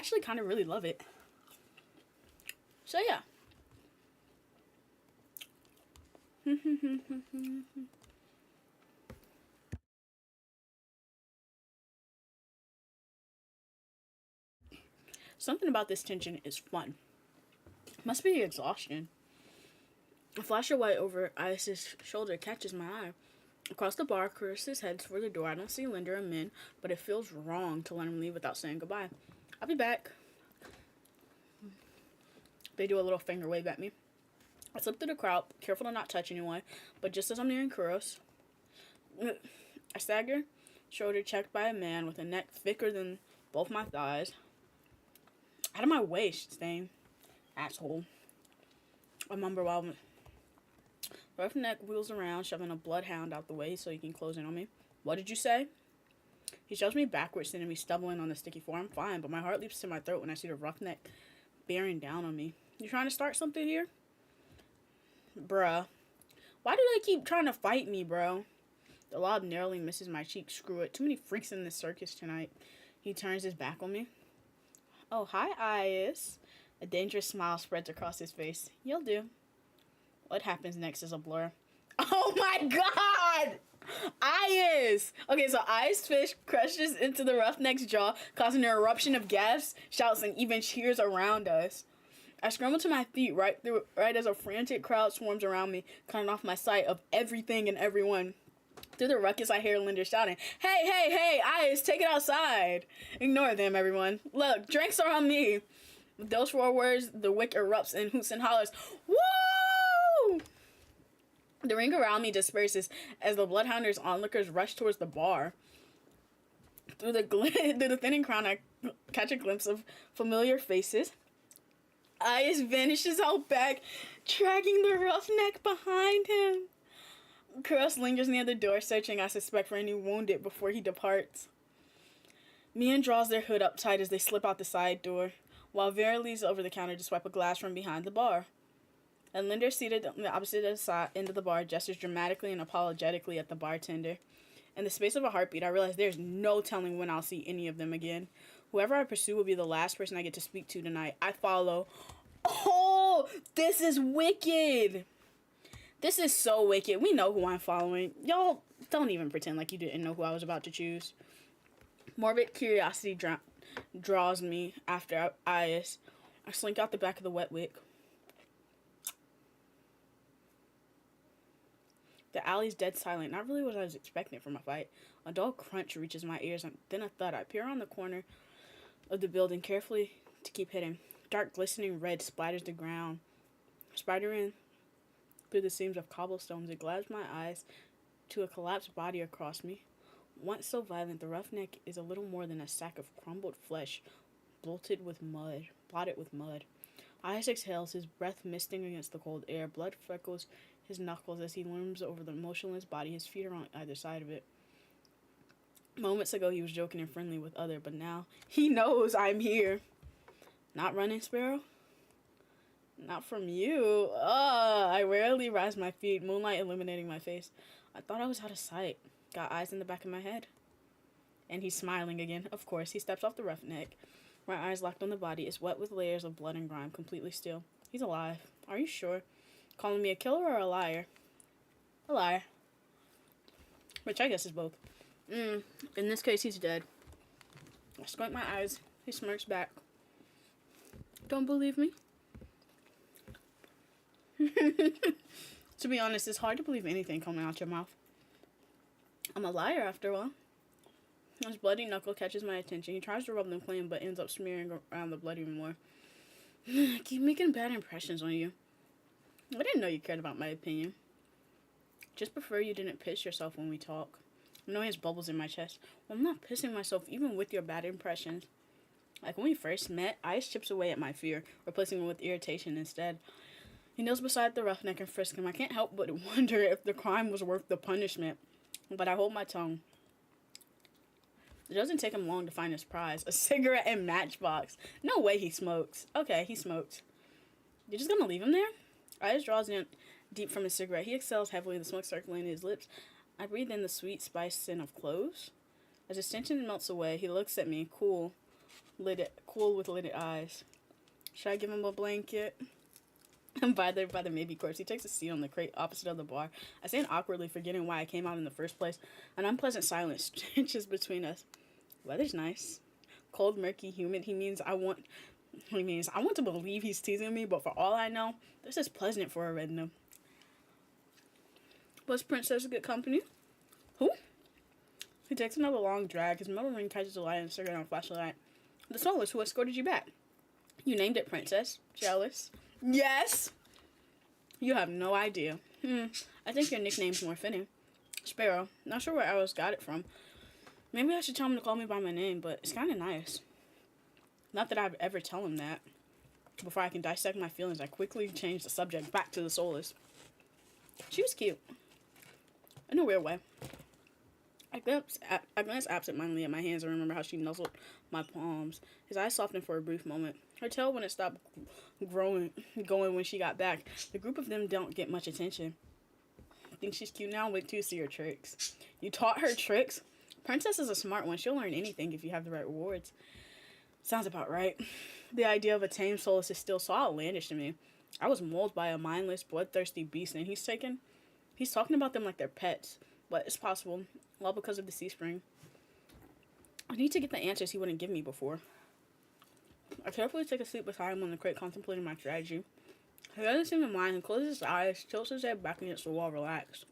actually kind of really love it. So yeah. Something about this tension is fun. Must be exhaustion. A flash of white over Isis' shoulder catches my eye. Across the bar, Chris heads for the door. I don't see Linda or Min, but it feels wrong to let him leave without saying goodbye. I'll be back. They do a little finger wave at me. I slip through the crowd, careful to not touch anyone, but just as I'm nearing Kuros, I stagger, shoulder checked by a man with a neck thicker than both my thighs. Out of my way, Stain. Asshole. I mumble while the roughneck wheels around, shoving a bloodhound out the way so he can close in on me. What did you say? He shoves me backwards, sending me stumbling on the sticky floor. I'm fine, but my heart leaps to my throat when I see the roughneck bearing down on me. You trying to start something here? Bruh. Why do they keep trying to fight me, bro? The lob narrowly misses my cheek. Screw it. Too many freaks in this circus tonight. He turns his back on me. Oh, hi, Isis. A dangerous smile spreads across his face. You'll do. What happens next is a blur. Oh my god! Isis! Okay, so Isis fish crushes into the roughneck's jaw, causing an eruption of gas, shouts, and even cheers around us. I scramble to my feet right as a frantic crowd swarms around me, cutting off my sight of everything and everyone. Through the ruckus, I hear Linda shouting, Hey, hey, hey, Isis, take it outside. Ignore them, everyone. Look, drinks are on me. With those 4 words, the wick erupts in hoots and hollers. Woo! The ring around me disperses as the bloodhounders onlookers rush towards the bar. Through the thinning crowd, I catch a glimpse of familiar faces. Isis vanishes out back, dragging the roughneck behind him. Kuros lingers near the door, searching, I suspect, for any wounded before he departs. Mian draws their hood up tight as they slip out the side door, while Vera leans over the counter to swipe a glass from behind the bar. And Linda, seated on the opposite end of the bar, gestures dramatically and apologetically at the bartender. In the space of a heartbeat, I realize there's no telling when I'll see any of them again. Whoever I pursue will be the last person I get to speak to tonight. I follow. Oh, this is wicked. This is so wicked. We know who I'm following. Y'all don't even pretend like you didn't know who I was about to choose. Morbid curiosity draws me after Isis. I slink out the back of the wet wick. The alley's dead silent. Not really what I was expecting from a fight. A dull crunch reaches my ears, and then a thud. I peer around the corner of the building carefully to keep hidden. Dark, glistening red splatters the ground. Spidering through the seams of cobblestones, it glares my eyes to a collapsed body across me. Once so violent, the roughneck is a little more than a sack of crumbled flesh, blotted with mud. Isis exhales, his breath misting against the cold air. Blood freckles his knuckles as he looms over the motionless body. His feet are on either side of it. Moments ago, he was joking and friendly with other, but now he knows I'm here. Not running, Sparrow? Not from you. I rarely rise my feet, moonlight illuminating my face. I thought I was out of sight. Got eyes in the back of my head. And he's smiling again. Of course, he steps off the roughneck. My eyes locked on the body. It's wet with layers of blood and grime, completely still. He's alive. Are you sure? Calling me a killer or a liar? A liar. Which I guess is both. In this case, he's dead. I squint my eyes. He smirks back. Don't believe me? To be honest, it's hard to believe anything coming out your mouth. I'm a liar after all. His bloody knuckle catches my attention. He tries to rub them clean, but ends up smearing around the blood even more. I keep making bad impressions on you. I didn't know you cared about my opinion. Just prefer you didn't piss yourself when we talk. Annoyance bubbles in my chest. Well, I'm not pissing myself even with your bad impressions. Like when we first met, Ice chips away at my fear, replacing it with irritation instead. He kneels beside the roughneck and frisks him. I can't help but wonder if the crime was worth the punishment. But I hold my tongue. It doesn't take him long to find his prize. A cigarette and matchbox. No way he smokes. Okay, he smokes. You're just gonna leave him there? Ice draws in deep from his cigarette. He exhales heavily, the smoke circling his lips. I breathe in the sweet spice scent of cloves. As his tension melts away, he looks at me, cool, cool with lidded eyes. Should I give him a blanket? And by the maybe corpse, he takes a seat on the crate opposite of the bar. I stand awkwardly, forgetting why I came out in the first place. An unpleasant silence stretches between us. Weather's nice. Cold, murky, humid. He means I want to believe he's teasing me, but for all I know, this is pleasant for a random. Was Princess good company? Who? He takes another long drag. His metal ring catches the light and circuit on a flashlight. The soloist who escorted you back. You named it Princess. Jealous. Yes! You have no idea. I think your nickname's more fitting. Sparrow. Not sure where Arrows got it from. Maybe I should tell him to call me by my name, but it's kind of nice. Not that I'd ever tell him that. Before I can dissect my feelings, I quickly change the subject back to the soloist. She was cute. In a weird way. I glance absentmindedly at my hands and remember how she nuzzled my palms. His eyes softened for a brief moment. Her tail wouldn't stop going when she got back. The group of them don't get much attention. Think she's cute now? Wait till you see her tricks. You taught her tricks? Princess is a smart one. She'll learn anything if you have the right rewards. Sounds about right. The idea of a tame soloist is still so outlandish to me. I was molded by a mindless, bloodthirsty beast, and he's talking about them like they're pets. But it's possible, all because of the sea spring. I need to get the answers he wouldn't give me before. I carefully take a seat beside him on the crate, contemplating my strategy. He doesn't seem to mind. He closes his eyes, tilts his head back against the wall, relaxed.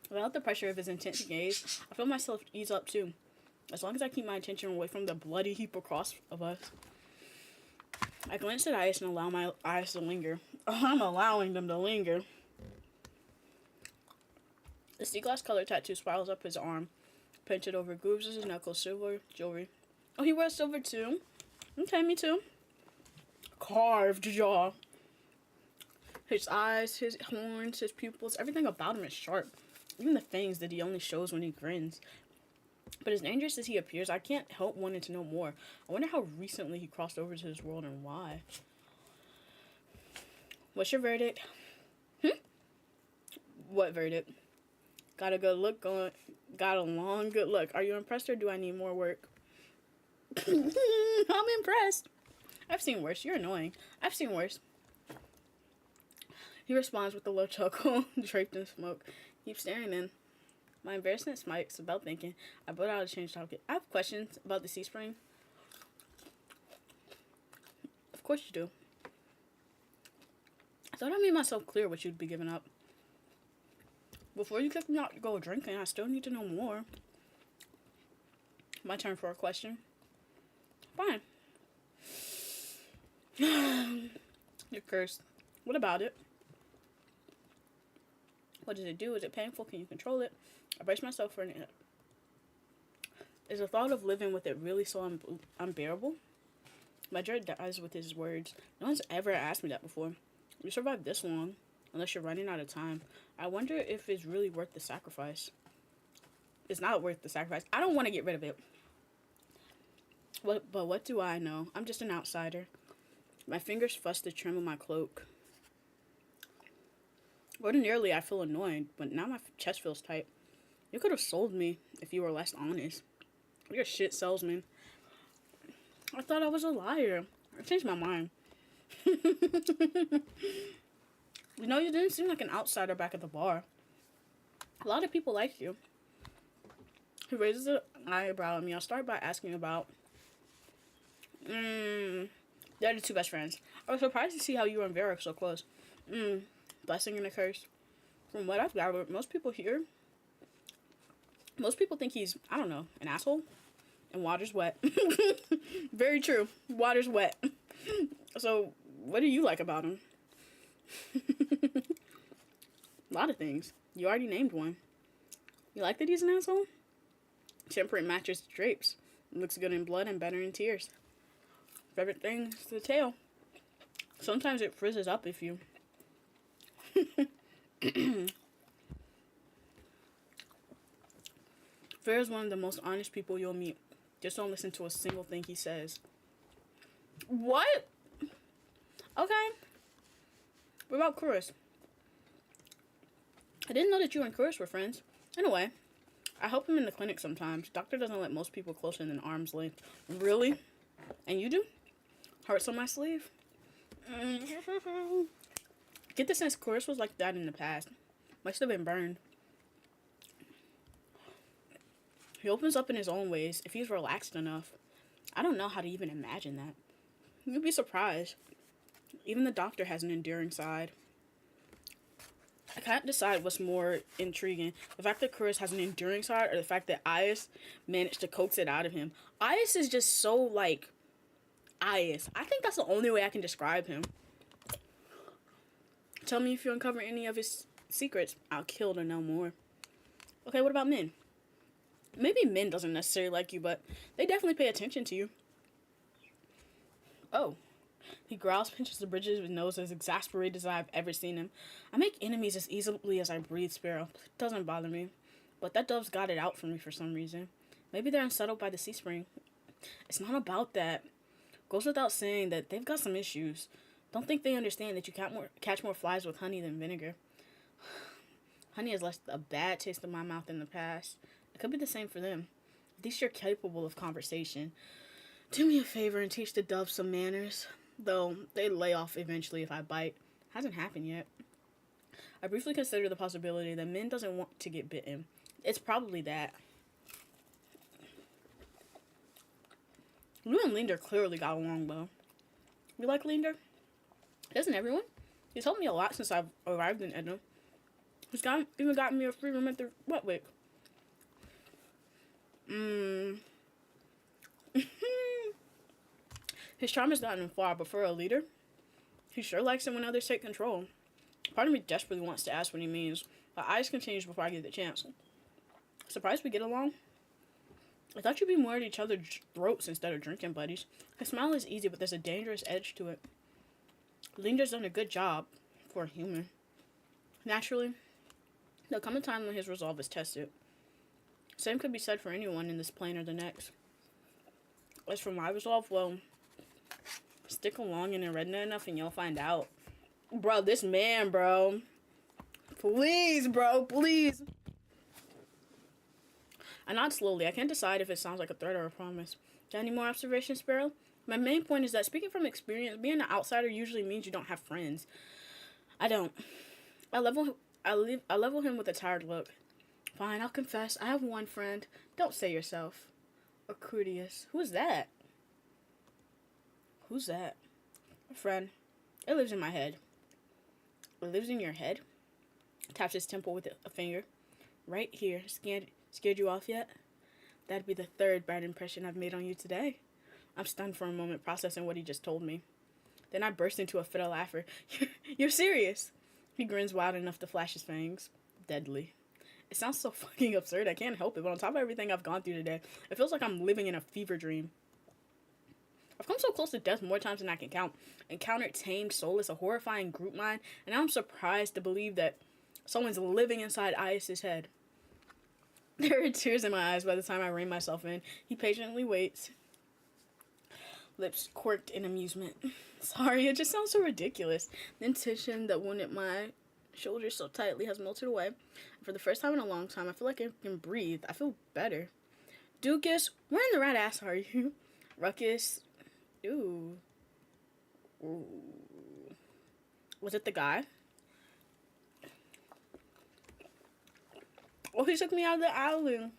Without the pressure of his intense gaze, I feel myself ease up too. As long as I keep my attention away from the bloody heap across of us. I glance at Ice and allow my eyes to linger. I'm allowing them to linger. The sea glass color tattoo spirals up his arm, painted over grooves as his knuckles, silver jewelry. Oh, he wears silver too? Okay, me too. Carved jaw. His eyes, his horns, his pupils, everything about him is sharp. Even the fangs that he only shows when he grins. But as dangerous as he appears, I can't help wanting to know more. I wonder how recently he crossed over to this world and why. What's your verdict? What verdict? Got a good look going. Got a long good look. Are you impressed or do I need more work? I'm impressed. I've seen worse. You're annoying. I've seen worse. He responds with a low chuckle, draped in smoke. Keep staring in. My embarrassment spikes about thinking. I put out a change topic. I have questions about the sea spring. Of course you do. I thought I made myself clear what you'd be giving up. Before you kick me out to go drinking, I still need to know more. My turn for a question. Fine. You're cursed. What about it? What does it do? Is it painful? Can you control it? I brace myself for an... Is the thought of living with it really so unbearable? My dread dies with his words. No one's ever asked me that before. You survived this long, unless you're running out of time. I wonder if it's really worth the sacrifice. It's not worth the sacrifice. I don't want to get rid of it. But what do I know? I'm just an outsider. My fingers fuss the trim of my cloak. Ordinarily, I feel annoyed, but now my chest feels tight. You could have sold me if you were less honest. You're a shit salesman. I thought I was a liar. I changed my mind. You know, you didn't seem like an outsider back at the bar. A lot of people like you. He raises an eyebrow at me. I'll start by asking about... They're the two best friends. I was surprised to see how you and Vera are so close. Blessing and a curse. From what I've gathered, most people think he's, I don't know, an asshole. And water's wet. Very true. Water's wet. So, what do you like about him? A lot of things. You already named one. You like that he's an asshole? Temperate matches the drapes. Looks good in blood and better in tears. Favorite thing's the tail. Sometimes it frizzes up if you... Fair's one of the most honest people you'll meet. Just don't listen to a single thing he says. What? Okay. What about Chris? I didn't know that you and Chris were friends. Anyway, I help him in the clinic sometimes. Doctor doesn't let most people closer than arm's length. Really? And you do? Hearts on my sleeve? Get the sense Chris was like that in the past. Must have been burned. He opens up in his own ways if he's relaxed enough. I don't know how to even imagine that. You'd be surprised. Even the doctor has an endearing side. I can't decide what's more intriguing. The fact that Chris has an enduring side or the fact that Ias managed to coax it out of him. Ias is just so, like, Ias. I think that's the only way I can describe him. Tell me if you uncover any of his secrets. I'll kill to know more. Okay, what about Min? Maybe Min doesn't necessarily like you, but they definitely pay attention to you. Oh. He growls, pinches the bridges of his nose as exasperated as I've ever seen him. I make enemies as easily as I breathe, Sparrow. It doesn't bother me. But that dove's got it out for me for some reason. Maybe they're unsettled by the sea spring. It's not about that. Goes without saying that they've got some issues. Don't think they understand that you catch more flies with honey than vinegar. Honey has left a bad taste in my mouth in the past. It could be the same for them. At least you're capable of conversation. Do me a favor and teach the dove some manners. Though, they lay off eventually if I bite. Hasn't happened yet. I briefly consider the possibility that Min doesn't want to get bitten. It's probably that. You and Linder clearly got along well. You like Linder? Doesn't everyone? He's helped me a lot since I've arrived in Edna. He's even gotten me a free room at the wet wick. His charm has gotten him far, but for a leader, he sure likes it when others take control. Part of me desperately wants to ask what he means, but Ice continues before I get the chance. Surprised we get along? I thought you'd be more at each other's throats instead of drinking buddies. His smile is easy, but there's a dangerous edge to it. Linder's done a good job for a human. Naturally, there'll come a time when his resolve is tested. Same could be said for anyone in this plane or the next. As for my resolve, well, stick along in Redna enough and you'll find out. Bro, this man, bro. Please, bro, please. I nod slowly. I can't decide if it sounds like a threat or a promise. Got any more observations, Sparrow? My main point is that speaking from experience, being an outsider usually means you don't have friends. I don't. I level him with a tired look. Fine, I'll confess. I have one friend. Don't say yourself. Acrudius. Who's that? Who's that? A friend. It lives in my head. It lives in your head? Taps his temple with a finger. Right here. Scared you off yet? That'd be the third bad impression I've made on you today. I'm stunned for a moment, processing what he just told me. Then I burst into a fit of laughter. You're serious? He grins wide enough to flash his fangs. Deadly. It sounds so fucking absurd, I can't help it, but on top of everything I've gone through today, it feels like I'm living in a fever dream. I've come so close to death more times than I can count. Encountered tamed, soulless, a horrifying group mind, and now I'm surprised to believe that someone's living inside Ias's head. There are tears in my eyes by the time I rein myself in. He patiently waits. Lips quirked in amusement. Sorry, it just sounds so ridiculous. The tension that wounded my shoulders so tightly has melted away. For the first time in a long time, I feel like I can breathe. I feel better. Dukas, where in the rat ass are you? Ruckus. Ooh. Was it the guy? Oh, he took me out of the island.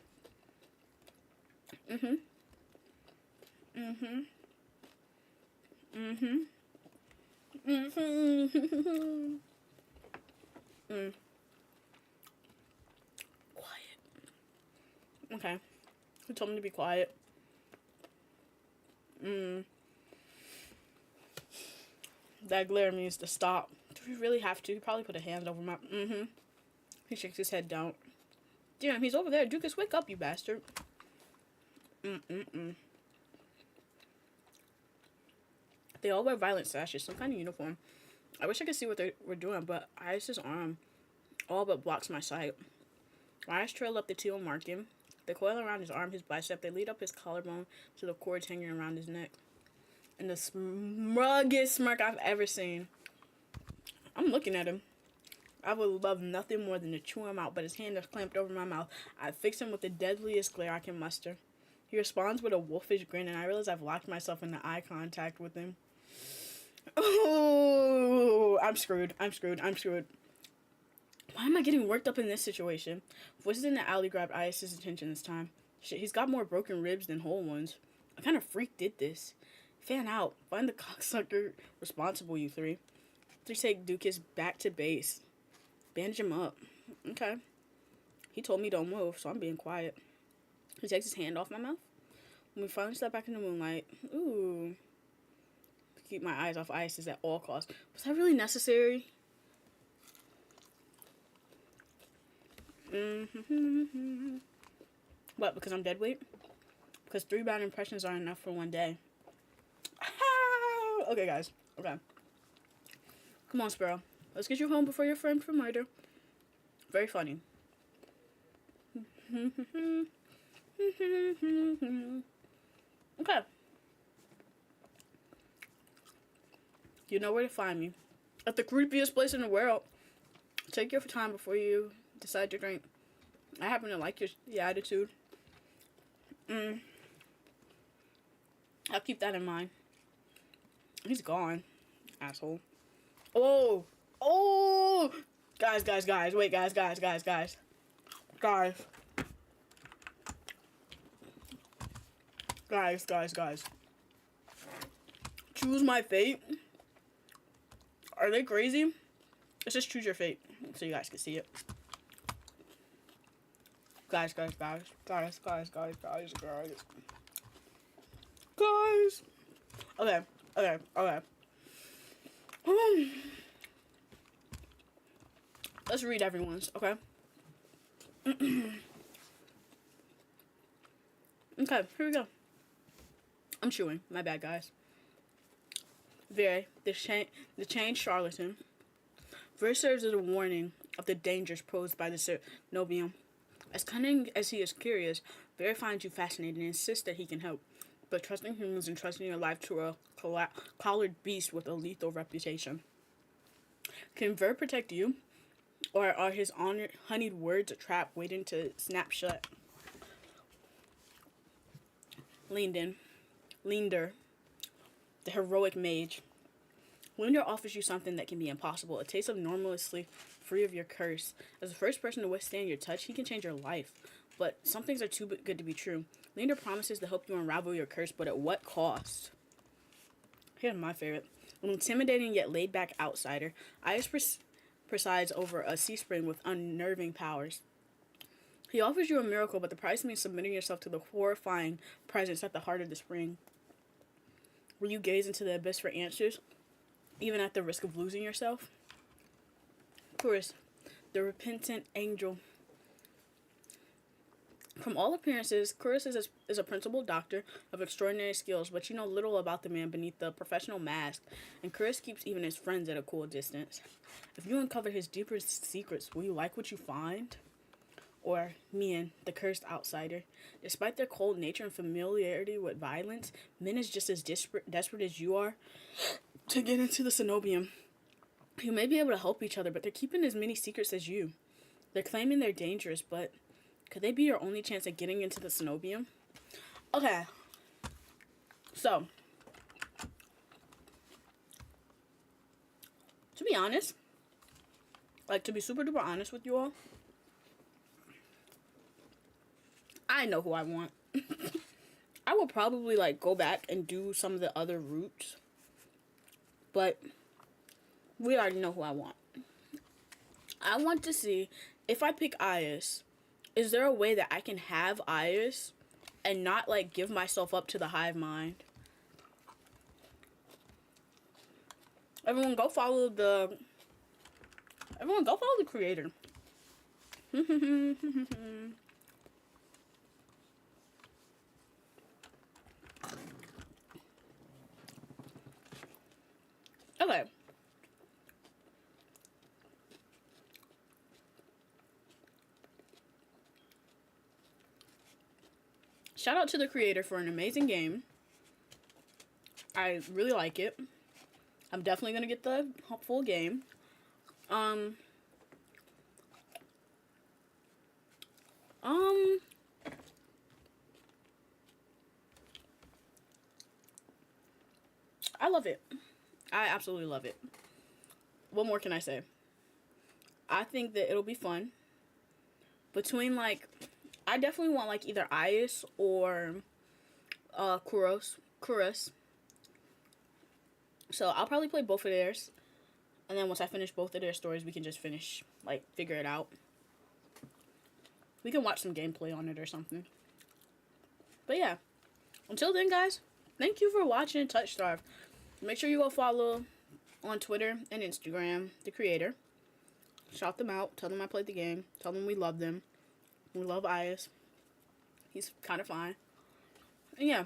Quiet. Okay. He told me to be quiet. That glare means to stop. Do we really have to? He probably put a hand over my... He shakes his head down. Damn, he's over there. Dukas, wake up, you bastard. They all wear violent sashes, some kind of uniform. I wish I could see what they were doing, but Ias's arm all but blocks my sight. My eyes trail up the teal marking. They coil around his arm, his bicep. They lead up his collarbone to the cords hanging around his neck. And the smuggest smirk I've ever seen. I'm looking at him. I would love nothing more than to chew him out, but his hand is clamped over my mouth. I fix him with the deadliest glare I can muster. He responds with a wolfish grin, and I realize I've locked myself into eye contact with him. Oh, I'm screwed. I'm screwed. I'm screwed. Why am I getting worked up in this situation? Voices in the alley grabbed Ias's attention this time. Shit, he's got more broken ribs than whole ones. What kind of freak did this? Fan out. Find the cocksucker responsible, you three. Three take Dukas back to base. Bandage him up. Okay. He told me don't move, so I'm being quiet. He takes his hand off my mouth. When we finally step back in the moonlight, ooh. Keep my eyes off Isis at all costs. Was that really necessary? What, because I'm dead weight? Because 3 bad impressions aren't enough for one day. Okay, guys. Okay. Come on, Sparrow. Let's get you home before you're framed for murder. Very funny. Okay. You know where to find me. At the creepiest place in the world. Take your time before you decide to drink. I happen to like your attitude. I'll keep that in mind. He's gone. Asshole. Oh! Oh! Guys. Wait, guys. Guys. Choose my fate? Are they crazy? Let's just choose your fate so you guys can see it. Guys. Okay. Let's read everyone's, okay? Okay, here we go. I'm chewing. My bad, guys. Very, the changed charlatan. Very serves as a warning of the dangers posed by the Cenobium. As cunning as he is curious, Very finds you fascinating and insists that he can help. But trusting humans and trusting your life to a collared beast with a lethal reputation. Can Ver protect you? Or are his honeyed words a trap waiting to snap shut? Linder, the heroic mage. Linder offers you something that can be impossible, a taste of normalcy free of your curse. As the first person to withstand your touch, he can change your life. But some things are too good to be true. Linder promises to help you unravel your curse, but at what cost? Here's my favorite. An intimidating yet laid-back outsider, Ias presides over a sea spring with unnerving powers. He offers you a miracle, but the price means submitting yourself to the horrifying presence at the heart of the spring. Will you gaze into the abyss for answers, even at the risk of losing yourself? Chorus, the repentant angel. From all appearances, Chorus is a principled doctor of extraordinary skills, but you know little about the man beneath the professional mask, and Chorus keeps even his friends at a cool distance. If you uncover his deepest secrets, will you like what you find? Or Mian, the cursed outsider. Despite their cold nature and familiarity with violence, Min is just as desperate as you are to get into the Cenobium. You may be able to help each other, but they're keeping as many secrets as you. They're claiming they're dangerous, but could they be your only chance at getting into the Cenobium? Okay. So, to be honest, to be super duper honest with you all, I know who I want. I will probably, go back and do some of the other routes. But we already know who I want. I want to see, if I pick Ias, is there a way that I can have Ias and not, give myself up to the hive mind? Everyone go follow the creator. Okay. Shout out to the creator for an amazing game. I really like it. I'm definitely gonna get the full game. Um, I love it. I absolutely love it. What more can I say? I think that it'll be fun. Between like, I definitely want like either Ice or Kuros. So I'll probably play both of theirs, and then once I finish both of their stories, we can just finish like figure it out. We can watch some gameplay on it or something. But yeah, until then, guys, thank you for watching Touch Starve. Make sure you go follow on Twitter and Instagram the creator. Shout them out. Tell them I played the game. Tell them we love them. We love Ayas. He's kind of fine. And yeah,